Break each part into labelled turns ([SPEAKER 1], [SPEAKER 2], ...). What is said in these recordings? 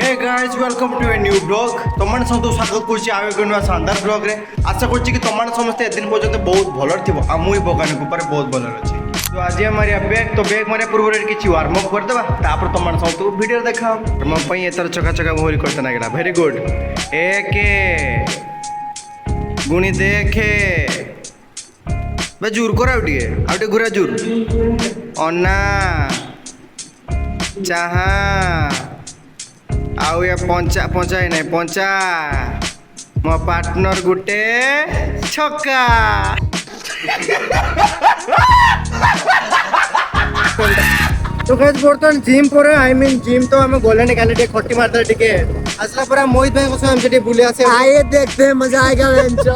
[SPEAKER 1] hey guys welcome to a new blog तुमने सब स्वागत करुच्ची आउ एक नुआ शानदार ब्लॉग रे आशा करुच्ची कि तुमने समस्ते दिन पर्यंत बहुत भल थी आ मुई भगवान ऊपर बहुत भल अच्छे तो आज मारिया बैग तो बैग मारे पूर्व किसी वार्म अप करदेवा तापर तुमने सब वीडियो देखा वार्म अप एथर चका चका भरी करते ना भेरी गुड एक गुणी देखे जूर कर आउटे घुरा जूर अन्ना चाहा आउ ये पंचा पंचाई नहीं पंचा मो पार्टनर गुटे छक्का
[SPEAKER 2] तो गाइस बर्तन जिम पर आई मीन जिम तो हमें गोले निकाले टे खट्टी मारते टिके असला पूरा मोहित भाई को हम जेटी बुले आसे आइए देखते हैं मजा आएगा बेंचो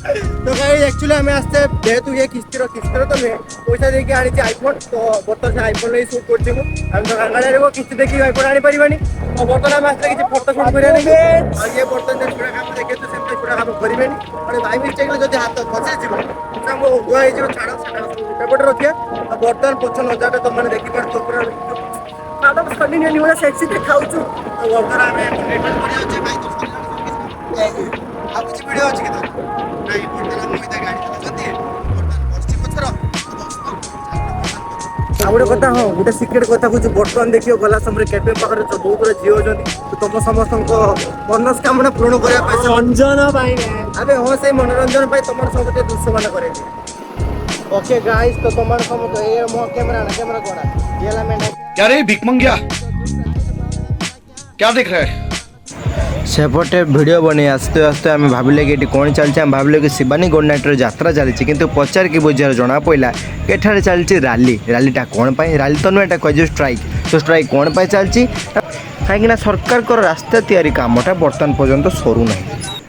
[SPEAKER 2] तो गाइस एक्चुअली हमें आस्ते जेतु ये किस्तीरो तो मैं पैसा देके आनी छी आईफोन तो बर्तन से आईफोन ले शूट करछि हम तो गंगा रे किस्ती देखि आईफोन आनी परिबानी तो बर्तन हम आस्ते किछि फोटो शूट करिया नहीं और ये बर्तन से छोड़ा काम देखे तो सेम छोड़ा काम परिबानी और भाई मिस्टेक जदी हाथ फसे जिवो हम हुआ हे जो छाड़ा पेपर रखिया बर्तन पछन हजार तो मैंने देखि पर तो पूरा मैडम सनी ने निवला सेक्सी देखाउ छु तो अगर हमें लेटर पड़ी अछि भाई तो आप कुछ वीडियो अछि कि तो नहीं बर्तन मोहित गाड़ी चलती बर्तन बस्ती पछर आउडे कथा हो गोटे सिक्रेट कथा कुछ बर्तन देखियो गला समय कैफे पाखरे जो बहुत रे जियो जंती तो तुम समस्त को मनस्कामना पूर्ण करिया पैसा रंजन भाई अबे हो से मनोरंजन भाई तुम सब दृश्य मान करे ओके गाइस तो तुम्हारे समझ ये मो कैमरा कोना ये ला मैं
[SPEAKER 3] क्या रे भिक मंगिया क्या देख रहा है
[SPEAKER 1] सेपटे वीडियो बने आस्ते आस्ते आम भाविले कि कौन चलती आम भाविले कि शिवानी गोड नाइटर यात्रा चली किंतु पचार कि बुझार जना पड़ा एठार चलती रालीटा कौन पाई राली तो नुह एटा कह स्ट्राइक तो स्ट्राइक कौन पाई चलती कहीं सरकार रास्ता तैयारी कामटा बर्तमान पर्यंत सरू ना